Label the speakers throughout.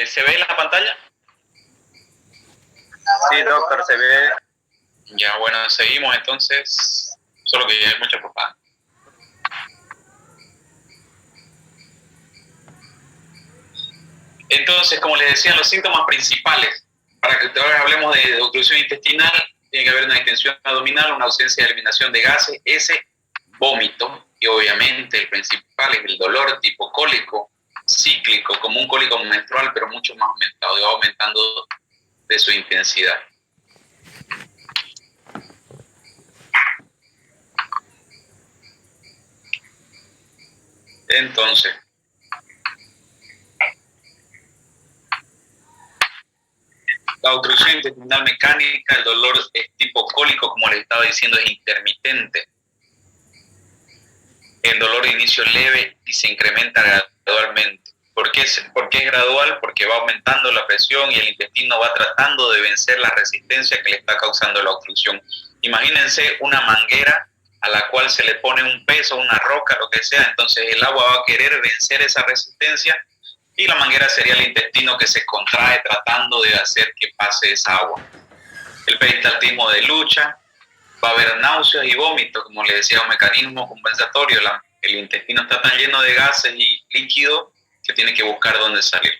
Speaker 1: ¿Se ve en la pantalla?
Speaker 2: Sí, doctor, se ve.
Speaker 1: Ya, bueno, seguimos entonces. Solo que ya hay mucha propaganda. Entonces, como les decía, los síntomas principales, para que ahora hablemos de obstrucción intestinal, tiene que haber una distensión abdominal, una ausencia de eliminación de gases, ese vómito, y obviamente el principal es el dolor tipo cólico, cíclico, como un cólico menstrual, pero mucho más aumentado, y va aumentando de su intensidad. Entonces, la obstrucción intestinal mecánica, el dolor es tipo cólico, como les estaba diciendo, es intermitente. El dolor de inicio leve y se incrementa gradualmente. ¿Por qué es gradual? Porque va aumentando la presión y el intestino va tratando de vencer la resistencia que le está causando la obstrucción. Imagínense una manguera a la cual se le pone un peso, una roca, lo que sea, entonces el agua va a querer vencer esa resistencia y la manguera sería el intestino que se contrae tratando de hacer que pase esa agua. El peristaltismo de lucha, va a haber náuseas y vómitos, como les decía, un mecanismo compensatorio. El intestino está tan lleno de gases y líquido que tiene que buscar dónde salir.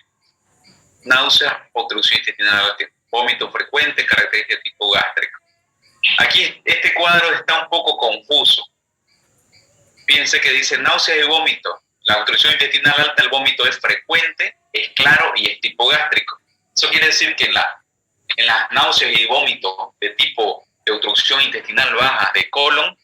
Speaker 1: Náuseas, obstrucción intestinal, vómito frecuente, característica tipo gástrico. Aquí este cuadro está un poco confuso. Fíjense que dice náuseas y vómito. La obstrucción intestinal alta, el vómito es frecuente, es claro y es tipo gástrico. Eso quiere decir que en las náuseas y vómitos de tipo de obstrucción intestinal baja de colon,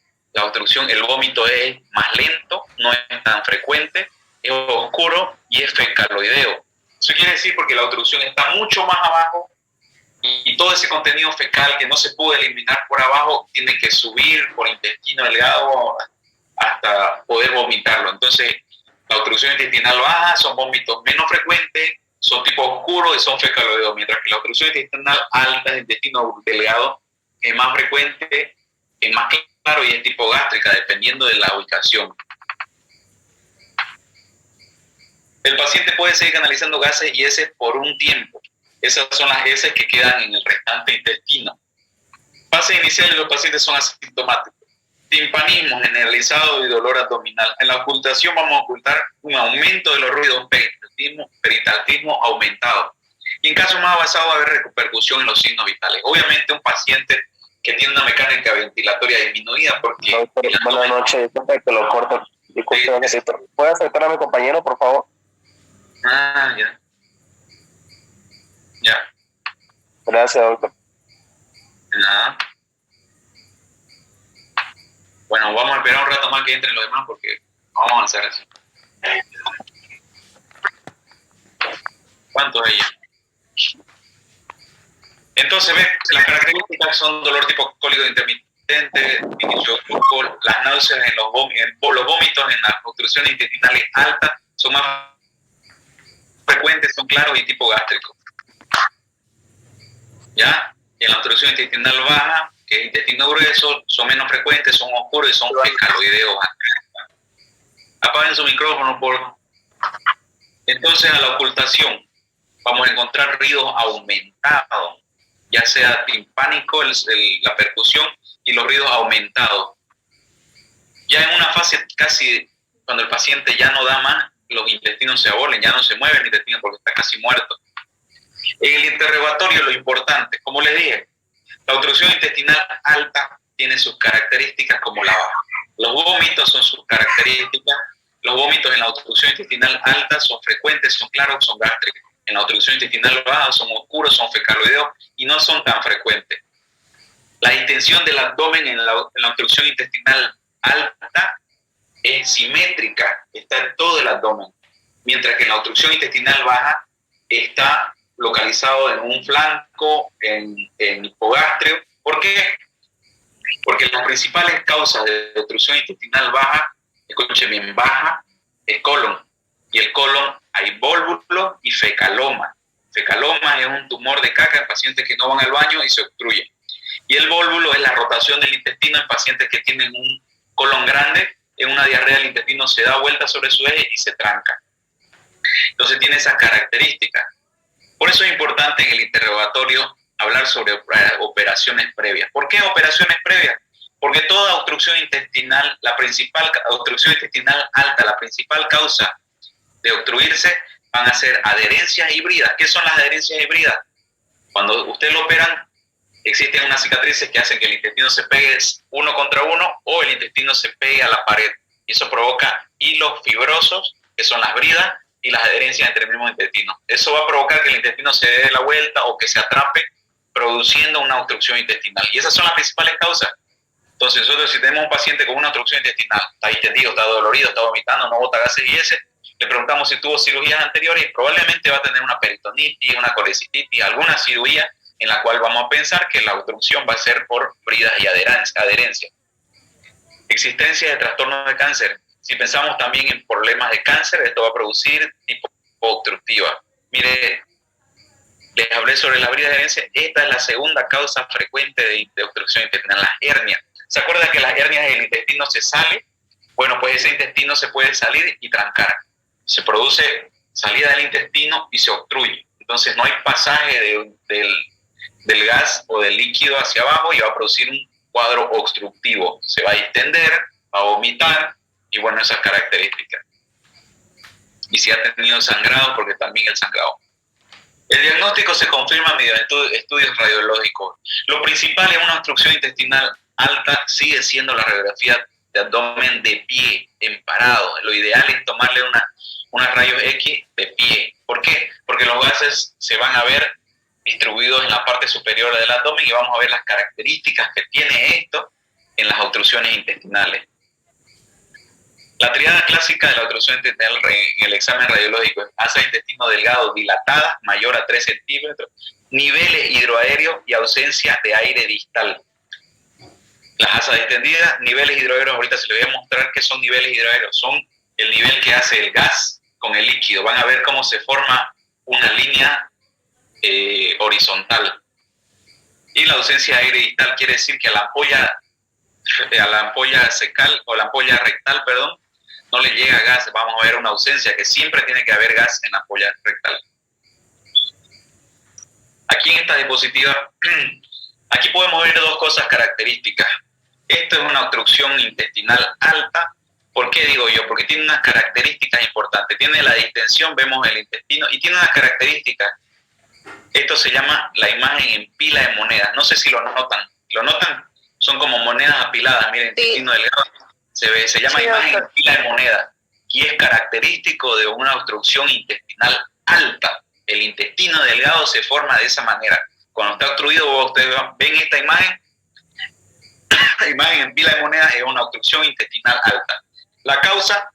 Speaker 1: el vómito es más lento, no es tan frecuente, es oscuro y es fecaloideo. Eso quiere decir porque la obstrucción está mucho más abajo y todo ese contenido fecal que no se puede eliminar por abajo tiene que subir por intestino delgado hasta poder vomitarlo. Entonces, la obstrucción intestinal baja son vómitos menos frecuentes, son tipo oscuro y son fecaloideos, mientras que la obstrucción intestinal alta, el intestino delgado, es más frecuente, es más claro y es tipo gástrica, dependiendo de la ubicación. El paciente puede seguir canalizando gases y heces por un tiempo. Esas son las heces que quedan en el restante intestino. Fases iniciales de los pacientes son asintomáticos. Timpanismo generalizado y dolor abdominal. En la ocultación vamos a ocultar un aumento de los ruidos, peristaltismo aumentado. Y en casos más avanzados va a haber repercusión en los signos vitales. Obviamente un paciente que tiene una mecánica ventilatoria disminuida porque...
Speaker 2: Doctor, buenas noches, disculpe que lo corto. Disculpe, necesito. ¿Puede aceptar a mi compañero, por favor?
Speaker 1: Ya. Ya.
Speaker 2: Gracias, doctor.
Speaker 1: De nada. Bueno, vamos a esperar un rato más que entren los demás porque vamos a avanzar así. ¿Cuántos hay ya? Entonces, ¿ves? Las características son dolor tipo cólico intermitente, las náuseas en los vómitos en las obstrucciones intestinales altas son más frecuentes, son claros y tipo gástrico. ¿Ya? Y en la obstrucción intestinal baja, que es intestino grueso, son menos frecuentes, son oscuros y son fecaloideos. Apaguen su micrófono, por favor. Entonces, a la ocultación vamos a encontrar ruidos aumentados, ya sea timpánico, la percusión y los ruidos aumentados. Ya en una fase casi, cuando el paciente ya no da más, los intestinos se abolen, ya no se mueve el intestino porque está casi muerto. En el interrogatorio lo importante, como les dije, la obstrucción intestinal alta tiene sus características como la baja. Los vómitos son sus características. Los vómitos en la obstrucción intestinal alta son frecuentes, son claros, son gástricos. En la obstrucción intestinal baja son oscuros, son fecaloideos y no son tan frecuentes. La distensión del abdomen en la obstrucción intestinal alta es simétrica, está en todo el abdomen, mientras que en la obstrucción intestinal baja está localizado en un flanco, en hipogastrio. ¿Por qué? Porque las principales causas de obstrucción intestinal baja, escuchen bien, baja, es colon. Y el colon hay vólvulo y fecaloma. Fecaloma es un tumor de caca en pacientes que no van al baño y se obstruyen. Y el vólvulo es la rotación del intestino en pacientes que tienen un colon grande. En una diarrea el intestino se da vuelta sobre su eje y se tranca. Entonces tiene esas características. Por eso es importante en el interrogatorio hablar sobre operaciones previas. ¿Por qué operaciones previas? Porque toda obstrucción intestinal, la principal obstrucción intestinal alta, la principal causa de obstruirse van a ser adherencias híbridas. ¿Qué son las adherencias híbridas? Cuando usted lo operan, existen unas cicatrices que hacen que el intestino se pegue uno contra uno o el intestino se pegue a la pared. Y eso provoca hilos fibrosos, que son las bridas, y las adherencias entre el mismo intestino. Eso va a provocar que el intestino se dé la vuelta o que se atrape, produciendo una obstrucción intestinal. Y esas son las principales causas. Entonces, nosotros si tenemos un paciente con una obstrucción intestinal, está distendido, está dolorido, está vomitando, no bota gases y ese, le preguntamos si tuvo cirugías anteriores y probablemente va a tener una peritonitis, una colecistitis, alguna cirugía en la cual vamos a pensar que la obstrucción va a ser por bridas y adherencia. Existencia de trastornos de cáncer. Si pensamos también en problemas de cáncer, esto va a producir tipo obstructiva. Mire, les hablé sobre las bridas de adherencia. Esta es la segunda causa frecuente de obstrucción intestinal, las hernias. ¿Se acuerdan que las hernias del intestino se sale? Bueno, pues ese intestino se puede salir y trancar. Se produce salida del intestino y se obstruye. Entonces no hay pasaje del gas o del líquido hacia abajo y va a producir un cuadro obstructivo. Se va a distender, va a vomitar y bueno, esas características. Y si ha tenido sangrado, porque también el sangrado. El diagnóstico se confirma mediante estudios radiológicos. Lo principal en una obstrucción intestinal alta sigue siendo la radiografía de abdomen de pie, en parado. Lo ideal es tomarle unas rayos X de pie. ¿Por qué? Porque los gases se van a ver distribuidos en la parte superior del abdomen y vamos a ver las características que tiene esto en las obstrucciones intestinales. La triada clásica de la obstrucción intestinal en el examen radiológico es asa de intestino delgado dilatada, mayor a 3 centímetros, niveles hidroaéreos y ausencia de aire distal. Las asas distendidas, niveles hidroaéreos, ahorita se les voy a mostrar qué son niveles hidroaéreos. Son el nivel que hace el gas con el líquido. Van a ver cómo se forma una línea horizontal. Y la ausencia de aire distal quiere decir que a la ampolla cecal o la ampolla rectal, perdón, no le llega gas. Vamos a ver una ausencia, que siempre tiene que haber gas en la ampolla rectal. Aquí en esta diapositiva, aquí podemos ver dos cosas características. Esto es una obstrucción intestinal alta. ¿Por qué digo yo? Porque tiene unas características importantes. Tiene la distensión, vemos el intestino, y tiene unas características. Esto se llama la imagen en pila de monedas. No sé si lo notan. ¿Lo notan? Son como monedas apiladas. Miren, sí. Intestino delgado. Se llama imagen en pila de monedas. Y es característico de una obstrucción intestinal alta. El intestino delgado se forma de esa manera. Cuando está obstruido, ustedes ven esta imagen. La imagen en pila de monedas es una obstrucción intestinal alta. La causa,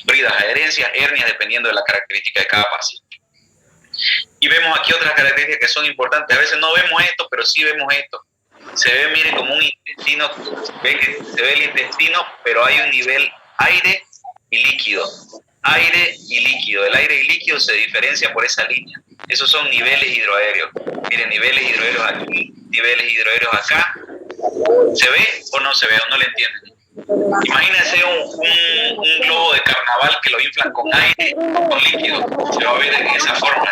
Speaker 1: bridas, adherencias, hernias, dependiendo de la característica de cada paciente. Y vemos aquí otras características que son importantes. A veces no vemos esto, pero sí vemos esto. Se ve, miren, como un intestino, se ve el intestino, pero hay un nivel aire y líquido. Aire y líquido. El aire y líquido se diferencia por esa línea. Esos son niveles hidroaéreos. Miren, niveles hidroaéreos aquí, niveles hidroaéreos acá. ¿Se ve o no se ve? ¿O no le entienden? Imagínense un globo de carnaval que lo inflan con aire o con líquido. Se va a ver en esa forma.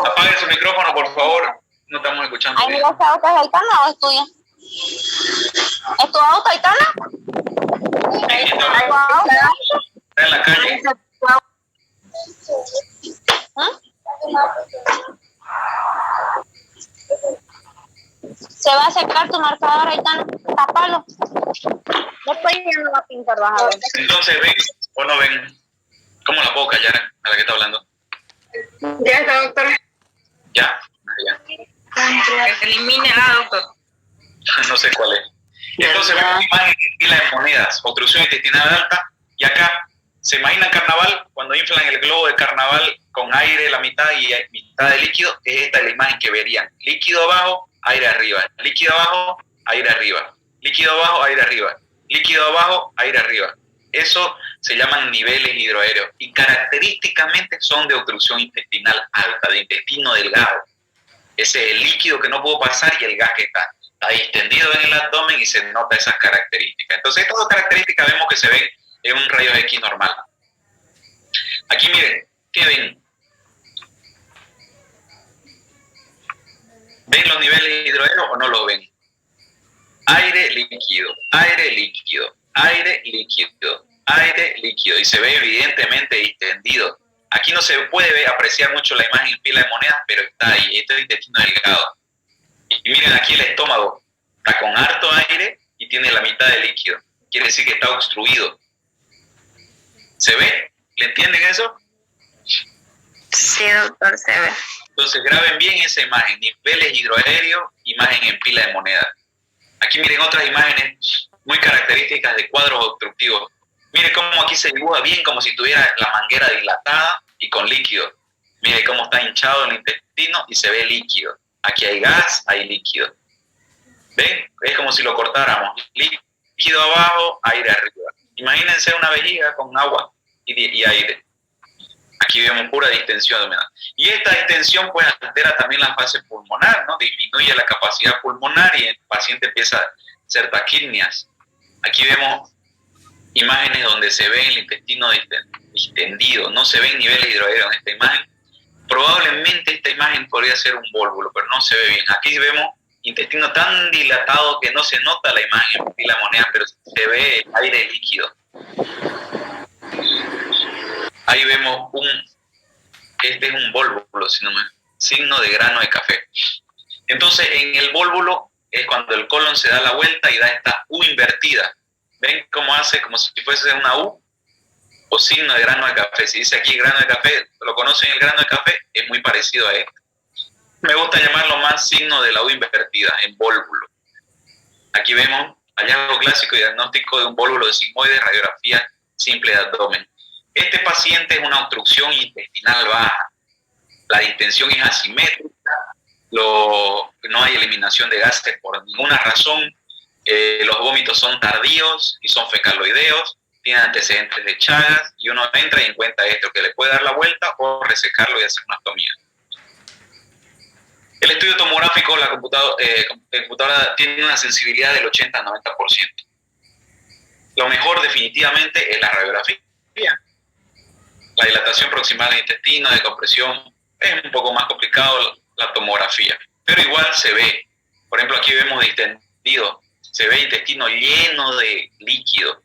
Speaker 1: Apague su micrófono, por favor. No estamos escuchando.
Speaker 3: ¿Ay, mira, ese auto es Aitana o es tuya? ¿Es tu auto, Aitana?
Speaker 1: Está en la calle.
Speaker 3: Se va a acercar tu marcador, Aitana. Tápalo. Después ya no va a pintar, vas a ver.
Speaker 1: Entonces, ¿ven o no ven? ¿Cómo la puedo callar a la que está hablando?
Speaker 4: Ya está, doctora.
Speaker 1: ¿Ya? Ya.
Speaker 4: Elimínela, doctor.
Speaker 1: No sé cuál es. Entonces vemos una imagen en pila de monedas, obstrucción intestinal alta, y acá se imagina carnaval, cuando inflan el globo de carnaval con aire la mitad y mitad de líquido, es esta la imagen que verían. Líquido abajo, aire arriba. Líquido abajo, aire arriba. Líquido abajo, aire arriba. Líquido abajo, aire arriba. Eso se llaman niveles hidroaéreos y característicamente son de obstrucción intestinal alta, de intestino delgado. Ese es el líquido que no pudo pasar y el gas que está distendido en el abdomen y se nota esas características. Entonces, estas dos características vemos que se ven en un rayo X normal. Aquí miren, ¿qué ven? ¿Ven los niveles de hidroaéreo o no lo ven? Aire líquido, aire líquido, aire líquido, aire líquido. Y se ve evidentemente distendido. Aquí no se puede apreciar mucho la imagen en pila de monedas, pero está ahí. Este es el intestino delgado. Y miren aquí el estómago. Está con harto aire y tiene la mitad de líquido. Quiere decir que está obstruido. ¿Se ve? ¿Le entienden eso?
Speaker 4: Sí, doctor, se ve.
Speaker 1: Entonces graben bien esa imagen. Niveles hidroaéreos, imagen en pila de monedas. Aquí miren otras imágenes muy características de cuadros obstructivos. Miren cómo aquí se dibuja bien como si tuviera la manguera dilatada y con líquido. Miren cómo está hinchado el intestino y se ve líquido. Aquí hay gas, hay líquido. ¿Ven? Es como si lo cortáramos. Líquido abajo, aire arriba. Imagínense una vejiga con agua y aire. Aquí vemos pura distensión abdominal. Y esta distensión pues altera también la fase pulmonar, ¿no? Disminuye la capacidad pulmonar y el paciente empieza a hacer taquipnias. Aquí vemos imágenes donde se ve el intestino distendido, no se ven niveles hidroaéreos en esta imagen. Probablemente esta imagen podría ser un vólvulo, pero no se ve bien. Aquí vemos intestino tan dilatado que no se nota la imagen en pila de monedas, pero se ve el aire líquido. Ahí vemos este es un vólvulo, signo de grano de café. Entonces, en el vólvulo es cuando el colon se da la vuelta y da esta U invertida. ¿Ven cómo hace? Como si fuese una U o signo de grano de café. Si dice aquí grano de café, ¿lo conocen el grano de café? Es muy parecido a esto. Me gusta llamarlo más signo de la U invertida, en vólvulo. Aquí vemos hallazgo clásico y diagnóstico de un vólvulo de sigmoide, radiografía simple de abdomen. Este paciente es una obstrucción intestinal baja. La distensión es asimétrica, no hay eliminación de gases por ninguna razón, los vómitos son tardíos y son fecaloideos, tienen antecedentes de Chagas y uno entra y encuentra esto, que le puede dar la vuelta o resecarlo y hacer una ostomía. El estudio tomográfico, la computadora tiene una sensibilidad del 80 al 90%. Lo mejor definitivamente es la radiografía. La dilatación proximal del intestino, de compresión, es un poco más complicado la tomografía, pero igual se ve. Por ejemplo, aquí vemos distendido, se ve intestino lleno de líquido.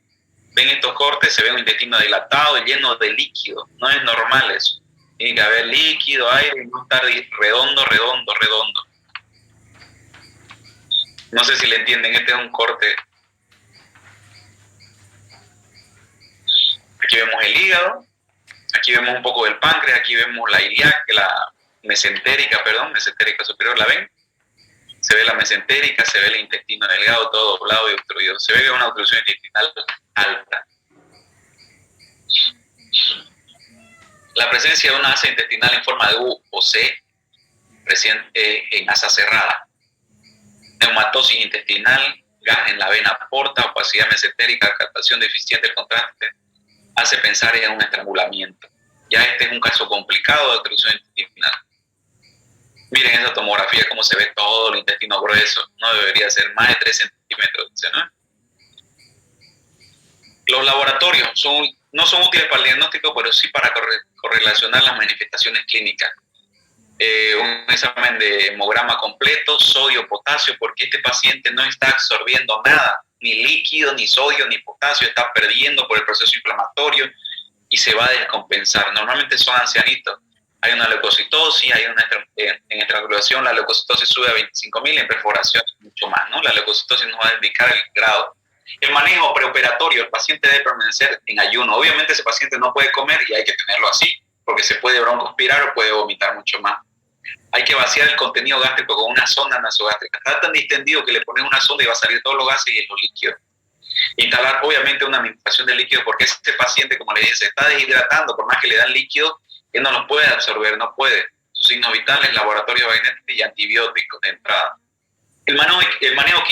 Speaker 1: Ven estos cortes, se ve un intestino dilatado, lleno de líquido. No es normal eso. Tiene que haber líquido, aire, y no estar redondo, redondo, redondo. No sé si le entienden, este es un corte. Aquí vemos el hígado. Aquí vemos un poco del páncreas, aquí vemos la ilíaca, la mesentérica superior, ¿la ven? Se ve la mesentérica, se ve el intestino delgado, todo doblado y obstruido. Se ve que es una obstrucción intestinal alta. La presencia de una asa intestinal en forma de U o C, en asa cerrada. Neumatosis intestinal, gas en la vena porta, opacidad mesentérica, captación deficiente del contraste, hace pensar en un estrangulamiento. Ya este es un caso complicado de obstrucción intestinal. Miren esa tomografía, cómo se ve todo el intestino grueso. No debería ser más de 3 centímetros, ¿no? Los laboratorios no son útiles para el diagnóstico, pero sí para correlacionar las manifestaciones clínicas. Un examen de hemograma completo, sodio, potasio, porque este paciente no está absorbiendo nada, ni líquido, ni sodio, ni potasio, está perdiendo por el proceso inflamatorio y se va a descompensar. Normalmente son ancianitos. Hay una leucocitosis, en estrangulación la leucocitosis sube a 25.000, en perforación mucho más, ¿no? La leucocitosis nos va a indicar el grado. El manejo preoperatorio, el paciente debe permanecer en ayuno. Obviamente ese paciente no puede comer y hay que tenerlo así, porque se puede broncoaspirar o puede vomitar mucho más. Hay que vaciar el contenido gástrico con una sonda nasogástrica. Está tan distendido que le pones una sonda y va a salir todos los gases y los líquidos. Instalar obviamente una administración de líquido, porque este paciente, como le dije, se está deshidratando, por más que le dan líquido, él no los puede absorber, no puede. Sus signos vitales, laboratorio vaginante y antibióticos de entrada. El manejo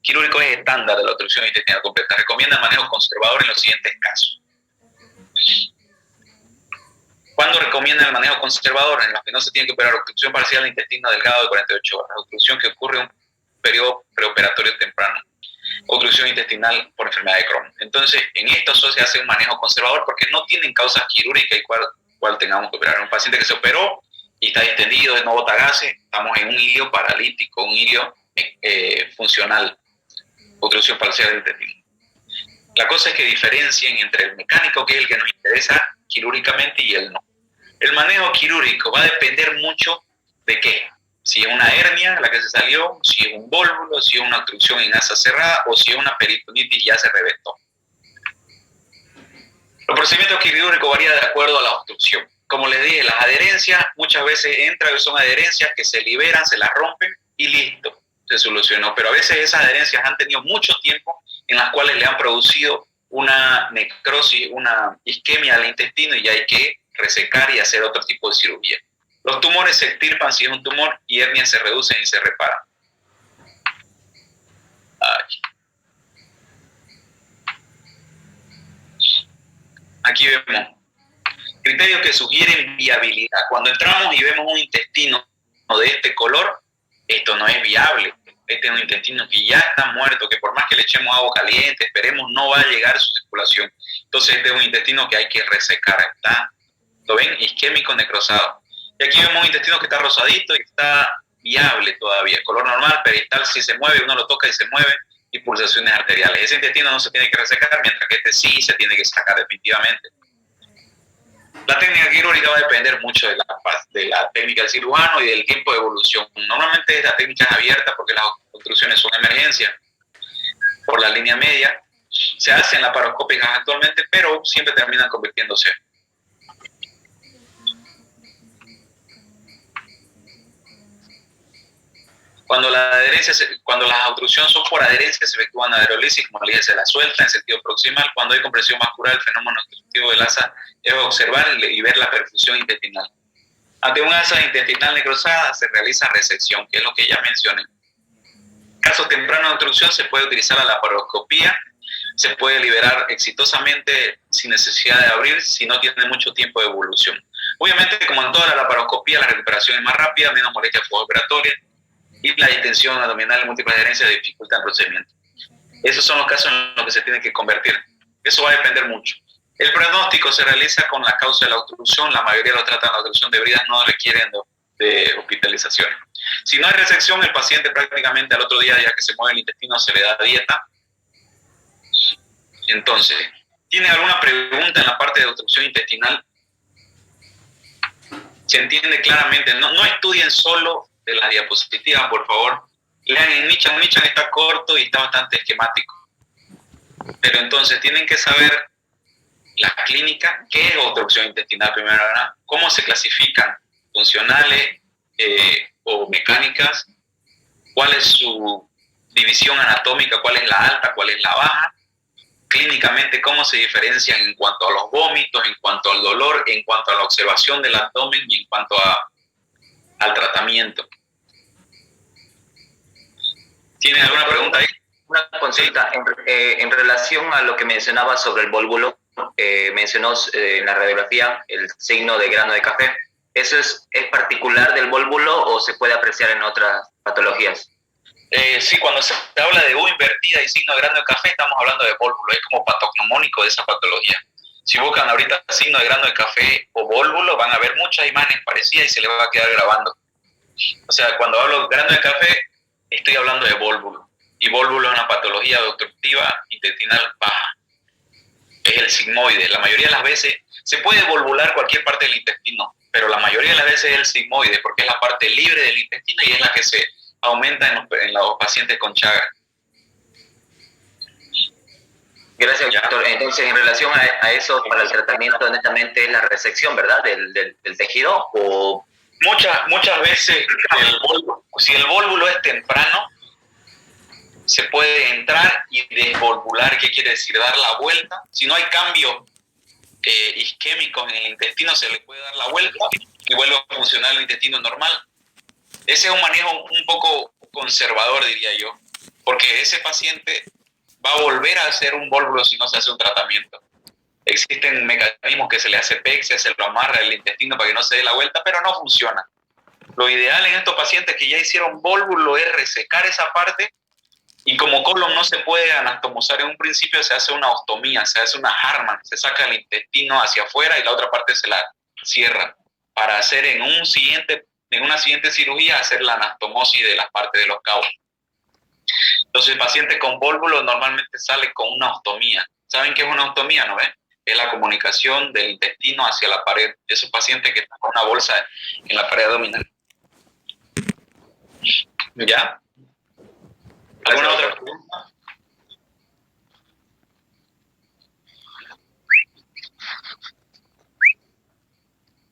Speaker 1: quirúrgico es estándar de la obstrucción intestinal completa. Recomienda manejo conservador en los siguientes casos. ¿Cuándo recomienda el manejo conservador? En los que no se tiene que operar obstrucción parcial del intestino delgado de 48 horas. Obstrucción que ocurre en un periodo preoperatorio temprano. Obstrucción intestinal por enfermedad de Crohn. Entonces, en esto se hace un manejo conservador porque no tienen causas quirúrgicas y cual tengamos que operar. Un paciente que se operó y está distendido, no bota gases, estamos en un hilio paralítico, un hilio funcional, obstrucción parcial del intestino. La cosa es que diferencien entre el mecánico, que es el que nos interesa quirúrgicamente, y el no. El manejo quirúrgico va a depender mucho de qué. Si es una hernia la que se salió, si es un vólvulo, si es una obstrucción en asa cerrada o si es una peritonitis y ya se reventó. Los procedimientos quirúrgicos varían de acuerdo a la obstrucción. Como les dije, las adherencias muchas veces entran y son adherencias que se liberan, se las rompen y listo, se solucionó. Pero a veces esas adherencias han tenido mucho tiempo en las cuales le han producido una necrosis, una isquemia al intestino y hay que resecar y hacer otro tipo de cirugía. Los tumores se extirpan si es un tumor y hernias se reducen y se reparan. Aquí vemos criterios que sugieren viabilidad. Cuando entramos y vemos un intestino de este color, esto no es viable. Este es un intestino que ya está muerto, que por más que le echemos agua caliente, esperemos, no va a llegar a su circulación. Entonces este es un intestino que hay que resecar. Está, ¿lo ven? Isquémico necrosado. Y aquí vemos un intestino que está rosadito y está viable todavía. Color normal, peristal si se mueve, uno lo toca y se mueve, y pulsaciones arteriales. Ese intestino no se tiene que resecar, mientras que este sí se tiene que sacar definitivamente. La técnica quirúrgica va a depender mucho de la técnica del cirujano y del tiempo de evolución. Normalmente esta técnica es abierta porque las obstrucciones son emergencia por la línea media. Se hacen laparoscópicas actualmente, pero siempre terminan convirtiéndose. Cuando las obstrucciones son por adherencia, se efectúa una aerolisis, como le dije, se la suelta en sentido proximal. Cuando hay compresión muscular, el fenómeno obstructivo del asa es observar y ver la perfusión intestinal. Ante un asa intestinal necrosada, se realiza resección, que es lo que ya mencioné. En caso temprano de obstrucción, se puede utilizar la laparoscopía, se puede liberar exitosamente sin necesidad de abrir, si no tiene mucho tiempo de evolución. Obviamente, como en toda la laparoscopía, la recuperación es más rápida, menos molestia postoperatoria, y la distensión abdominal y múltiples adherencias dificultan el procedimiento. Esos son los casos en los que se tiene que convertir. Eso va a depender mucho. El pronóstico se realiza con la causa de la obstrucción. La mayoría lo tratan la obstrucción de bridas, no requieren de hospitalizaciones. Si no hay resección, el paciente prácticamente al otro día, ya que se mueve el intestino, se le da dieta. Entonces, ¿tiene alguna pregunta en la parte de obstrucción intestinal? Se entiende claramente. No estudien solo de las diapositivas, por favor. Lean en Michan. Michan está corto y está bastante esquemático. Pero entonces tienen que saber la clínica, qué es obstrucción intestinal primero, ¿verdad? Cómo se clasifican, funcionales o mecánicas, cuál es su división anatómica, cuál es la alta, cuál es la baja, clínicamente cómo se diferencian en cuanto a los vómitos, en cuanto al dolor, en cuanto a la observación del abdomen y en cuanto al tratamiento. ¿Tienen alguna pregunta ahí?
Speaker 5: Una consulta en relación a lo que mencionaba sobre el vólvulo. Mencionó en la radiografía el signo de grano de café. ¿Eso es particular del vólvulo o se puede apreciar en otras patologías?
Speaker 1: Sí, cuando se habla de U invertida y signo de grano de café, estamos hablando de vólvulo, es como patognomónico de esa patología. Si buscan ahorita signo de grano de café o vólvulo, van a ver muchas imágenes parecidas y se les va a quedar grabando. O sea, cuando hablo de grano de café, estoy hablando de vólvulo. Y vólvulo es una patología obstructiva intestinal baja. Es el sigmoide. La mayoría de las veces se puede volvular cualquier parte del intestino, pero la mayoría de las veces es el sigmoide, porque es la parte libre del intestino y es la que se aumenta en los pacientes con Chagas.
Speaker 5: Gracias, doctor. Entonces, en relación a eso, para el tratamiento, netamente es la resección, ¿verdad?, del tejido. O
Speaker 1: muchas veces, si el vólvulo es temprano, se puede entrar y desvolvular. ¿Qué quiere decir? Dar la vuelta. Si no hay cambios isquémicos en el intestino, se le puede dar la vuelta y vuelve a funcionar el intestino normal. Ese es un manejo un poco conservador, diría yo, porque ese paciente va a volver a hacer un vólvulo si no se hace un tratamiento. Existen mecanismos que se le hace pexia, se lo amarra el intestino para que no se dé la vuelta, pero no funciona. Lo ideal en estos pacientes que ya hicieron vólvulo es resecar esa parte, y como colon no se puede anastomosar en un principio, se hace una ostomía, se hace una Harman, se saca el intestino hacia afuera y la otra parte se la cierra para hacer en una siguiente cirugía, hacer la anastomosis de las partes de los cabos. Entonces el paciente con vólvulo normalmente sale con una ostomía. ¿Saben qué es una ostomía, no ves? Es la comunicación del intestino hacia la pared. Esos pacientes que están con una bolsa en la pared abdominal. ¿Ya? ¿Alguna otra pregunta?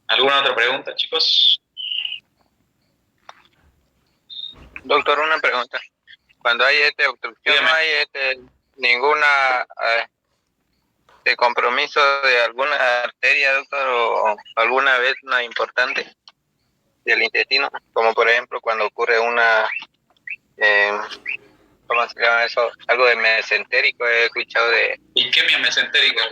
Speaker 1: ¿Alguna otra pregunta, chicos?
Speaker 6: Doctor, una pregunta. Cuando hay obstrucción,
Speaker 1: Dígame.
Speaker 6: no hay ninguna de compromiso de alguna arteria, doctor, o alguna vez una importante del intestino, como por ejemplo cuando ocurre una, ¿cómo se llama eso? Algo de mesentérico, he escuchado de...
Speaker 1: Isquemia mesentérica.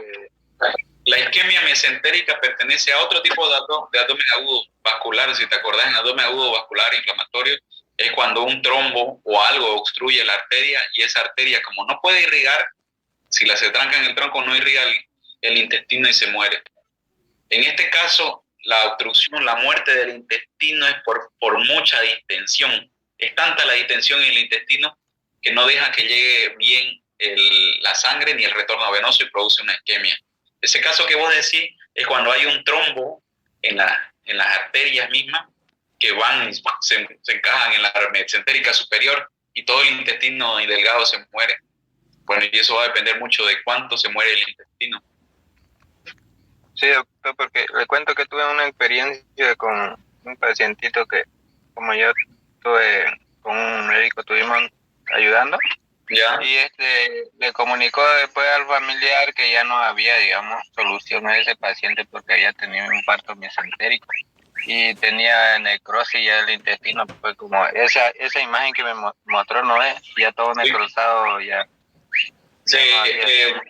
Speaker 1: La isquemia mesentérica pertenece a otro tipo de abdomen agudo vascular. Si te acordás, en abdomen agudo vascular inflamatorio es cuando un trombo o algo obstruye la arteria y esa arteria, como no puede irrigar, si se tranca en el tronco, no irriga el intestino y se muere. En este caso, la obstrucción, la muerte del intestino es por mucha distensión. Es tanta la distensión en el intestino que no deja que llegue bien la sangre ni el retorno venoso y produce una isquemia. Ese caso que vos decís es cuando hay un trombo en las arterias mismas que van y se encajan en la mesentérica superior y todo el intestino delgado se muere. Bueno, y eso va a depender mucho de cuánto se muere el intestino.
Speaker 6: Sí, doctor, porque le cuento que tuve una experiencia con un pacientito que, como yo estuve con un médico, estuvimos ayudando.
Speaker 1: ¿Ya?
Speaker 6: Y le comunicó después al familiar que ya no había, digamos, solución a ese paciente porque había tenido un infarto mesentérico y tenía necrosis ya del intestino. Pues como esa imagen que me mostró, no es ya todo necrosado, ya.
Speaker 1: Sí,
Speaker 6: ya no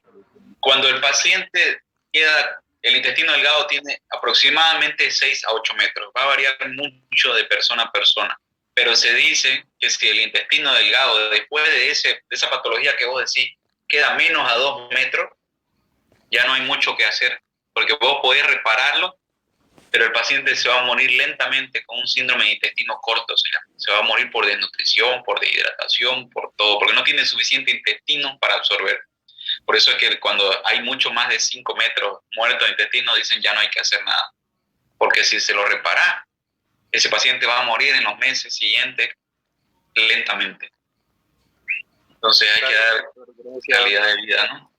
Speaker 1: cuando el paciente queda, el intestino delgado tiene aproximadamente 6 a 8 metros. Va a variar mucho de persona a persona. Pero se dice que si el intestino delgado, después de esa patología que vos decís, queda menos a 2 metros, ya no hay mucho que hacer, porque vos podés repararlo, pero el paciente se va a morir lentamente con un síndrome de intestino corto, se va a morir por desnutrición, por deshidratación, por todo, porque no tiene suficiente intestino para absorber. Por eso es que cuando hay mucho más de 5 metros muertos de intestino, dicen ya no hay que hacer nada, porque si se lo repara, ese paciente va a morir en los meses siguientes lentamente. Entonces hay que dar calidad de vida, ¿no?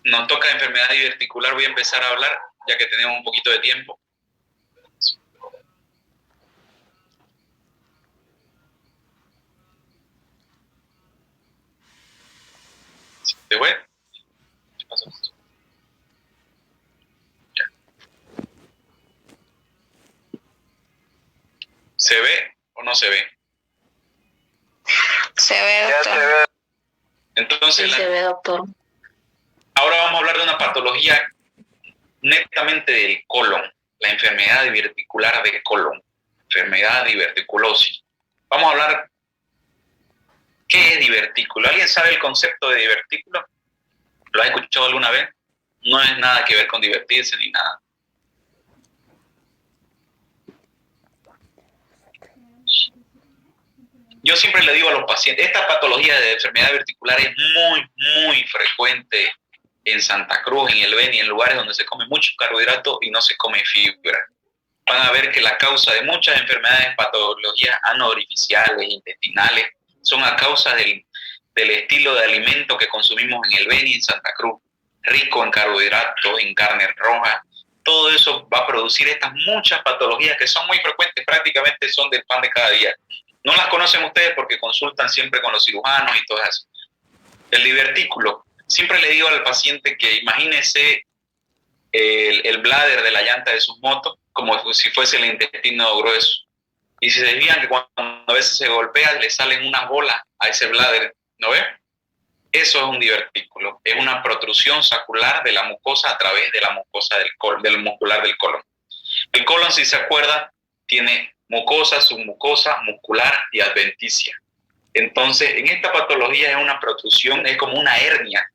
Speaker 1: Nos toca enfermedad diverticular, voy a empezar a hablar, ya que tenemos un poquito de tiempo. ¿Se fue? ¿Qué pasó? ¿Se ve o no se ve?
Speaker 4: Se ve,
Speaker 6: Ya
Speaker 4: doctor.
Speaker 6: se ve.
Speaker 1: Entonces,
Speaker 3: Se ve, doctor.
Speaker 1: ahora vamos a hablar de una patología netamente del colon, la enfermedad diverticular del colon, enfermedad diverticulosis. Vamos a hablar, ¿qué es divertículo? ¿Alguien sabe el concepto de divertículo? ¿Lo has escuchado alguna vez? No es nada que ver con divertirse ni nada. Yo siempre le digo a los pacientes, esta patología de enfermedad diverticular es muy, muy frecuente en Santa Cruz, en el Beni, en lugares donde se come mucho carbohidrato y no se come fibra. Van a ver que la causa de muchas enfermedades, patologías anoorificiales, intestinales, son a causa del estilo de alimento que consumimos en el Beni, en Santa Cruz, rico en carbohidratos, en carne roja. Todo eso va a producir estas muchas patologías que son muy frecuentes, prácticamente son del pan de cada día. No las conocen ustedes porque consultan siempre con los cirujanos y todo eso. El divertículo. Siempre le digo al paciente que imagínese el bladder de la llanta de sus motos como si fuese el intestino grueso. Y si se fijan que cuando a veces se golpea, le salen unas bolas a ese bladder, ¿no ves? Eso es un divertículo. Es una protrusión sacular de la mucosa a través de la mucosa del muscular del colon. El colon, si se acuerda, tiene mucosa, submucosa, muscular y adventicia. Entonces, en esta patología es una protrusión, es como una hernia,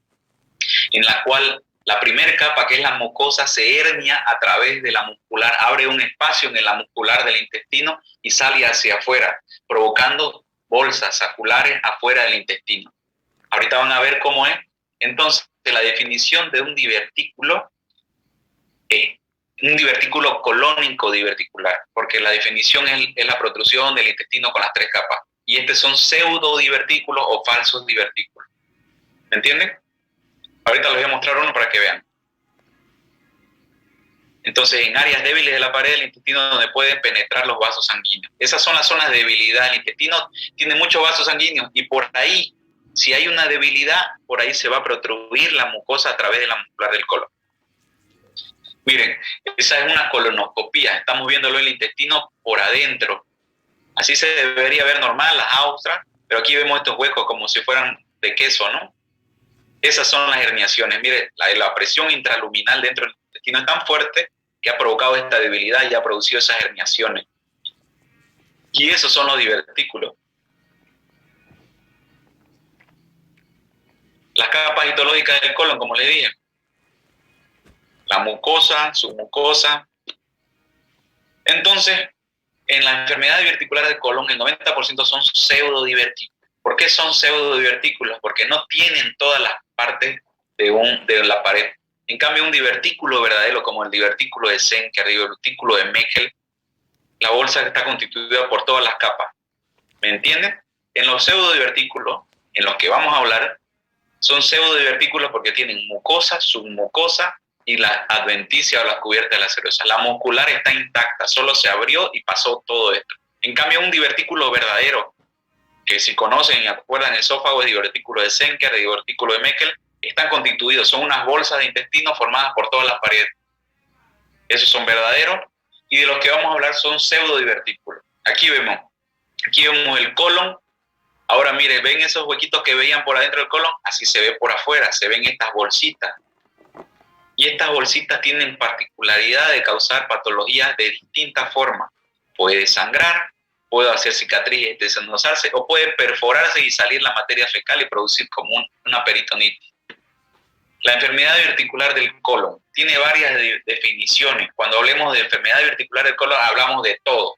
Speaker 1: en la cual La primera capa, que es la mucosa, se hernia a través de la muscular, abre un espacio en la muscular del intestino y sale hacia afuera, provocando bolsas saculares afuera del intestino. Ahorita van a ver cómo es. Entonces, la definición de un divertículo es un divertículo colónico diverticular, porque la definición es la protrusión del intestino con las 3 capas. Y estos son pseudodivertículos o falsos divertículos. ¿Me entienden? Ahorita les voy a mostrar uno para que vean. Entonces, en áreas débiles de la pared del intestino donde pueden penetrar los vasos sanguíneos. Esas son las zonas de debilidad. El intestino tiene muchos vasos sanguíneos y por ahí, si hay una debilidad, por ahí se va a protruir la mucosa a través de la muscular del colon. Miren, esa es una colonoscopía. Estamos viéndolo en el intestino por adentro. Así se debería ver normal, las austras, pero aquí vemos estos huecos como si fueran de queso, ¿no? Esas son las herniaciones. Mire, la presión intraluminal dentro del intestino es tan fuerte que ha provocado esta debilidad y ha producido esas herniaciones. Y esos son los divertículos. Las capas histológicas del colon, como les dije. La mucosa, submucosa. Entonces, en la enfermedad diverticular del colon, el 90% son pseudodivertículos. ¿Por qué son pseudodivertículos? Porque no tienen todas las partes de la pared. En cambio, un divertículo verdadero, como el divertículo de Zenker, el divertículo de Meckel, la bolsa está constituida por todas las capas. ¿Me entienden? En los pseudodivertículos, en los que vamos a hablar, son pseudodivertículos porque tienen mucosa, submucosa y la adventicia o la cubierta de la serosa. La muscular está intacta, solo se abrió y pasó todo esto. En cambio, un divertículo verdadero, que si conocen y acuerdan el esófago, es divertículo de Zenker, el divertículo de Meckel, están constituidos, son unas bolsas de intestino formadas por todas las paredes. Esos son verdaderos, y de los que vamos a hablar son pseudodivertículos. Aquí vemos el colon. Ahora mire, ¿ven esos huequitos que veían por adentro del colon? Así se ve por afuera, se ven estas bolsitas. Y estas bolsitas tienen particularidad de causar patologías de distintas formas. Puede sangrar, puede hacer cicatrices, desenlozarse, o puede perforarse y salir la materia fecal y producir como una peritonitis. La enfermedad diverticular del colon tiene varias definiciones. Cuando hablemos de enfermedad diverticular del colon, hablamos de todo.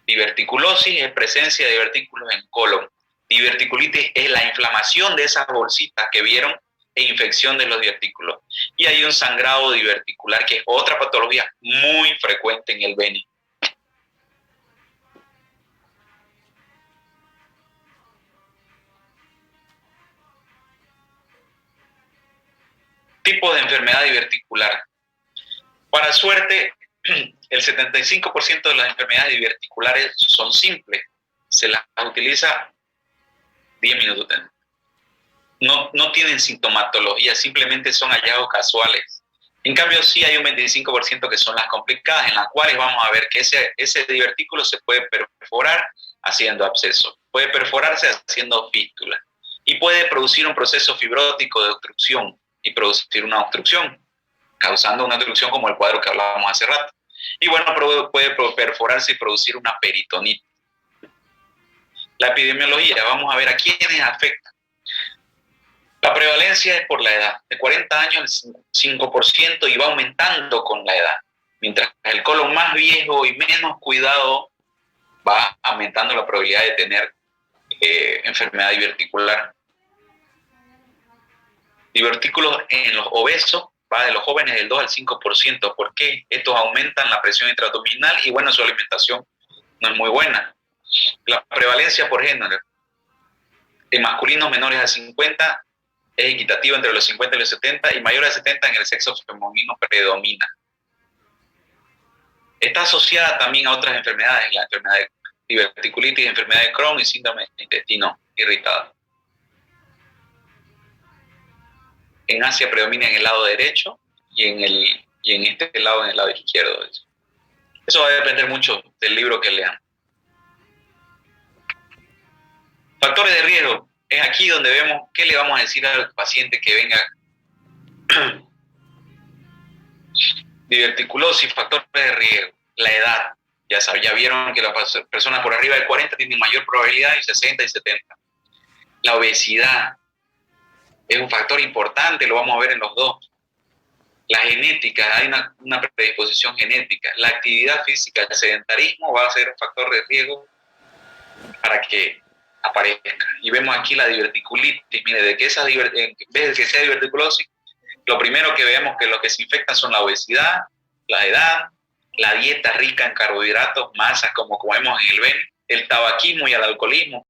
Speaker 1: Diverticulosis es presencia de divertículos en colon. Diverticulitis es la inflamación de esas bolsitas que vieron e infección de los divertículos. Y hay un sangrado diverticular, que es otra patología muy frecuente en el beni. Tipo de enfermedad diverticular. Para suerte, el 75% de las enfermedades diverticulares son simples. Se las utiliza 10 minutos. No tienen sintomatología, simplemente son hallazgos casuales. En cambio, sí hay un 25% que son las complicadas, en las cuales vamos a ver que ese divertículo se puede perforar haciendo absceso, puede perforarse haciendo fístula y puede producir un proceso fibrótico de obstrucción y producir una obstrucción, causando una obstrucción como el cuadro que hablábamos hace rato. Y bueno, puede perforarse y producir una peritonitis. La epidemiología, vamos a ver a quiénes afecta. La prevalencia es por la edad. De 40 años el 5% y va aumentando con la edad. Mientras el colon más viejo y menos cuidado, va aumentando la probabilidad de tener enfermedad diverticular. Divertículos en los obesos va de los jóvenes del 2 al 5%. ¿Por qué? Estos aumentan la presión intraabdominal y bueno, su alimentación no es muy buena. La prevalencia por género en masculinos menores a 50 es equitativa entre los 50 y los 70 y mayores a 70 en el sexo femenino predomina. Está asociada también a otras enfermedades, la enfermedad de diverticulitis, enfermedad de Crohn y síndrome de intestino irritado. En Asia predomina en el lado derecho y en este lado, en el lado izquierdo. Eso va a depender mucho del libro que lean. Factores de riesgo. Es aquí donde vemos qué le vamos a decir al paciente que venga. Diverticulosis, factores de riesgo. La edad. Ya vieron que las personas por arriba de 40 tienen mayor probabilidad y 60 y 70. La obesidad es un factor importante, lo vamos a ver en los dos. La genética, hay una predisposición genética. La actividad física, el sedentarismo va a ser un factor de riesgo para que aparezca. Y vemos aquí la diverticulitis. Mire, en vez de que sea diverticulosis, lo primero que vemos que lo que se infectan son la obesidad, la edad, la dieta rica en carbohidratos, masas, como vemos en el tabaquismo y el alcoholismo.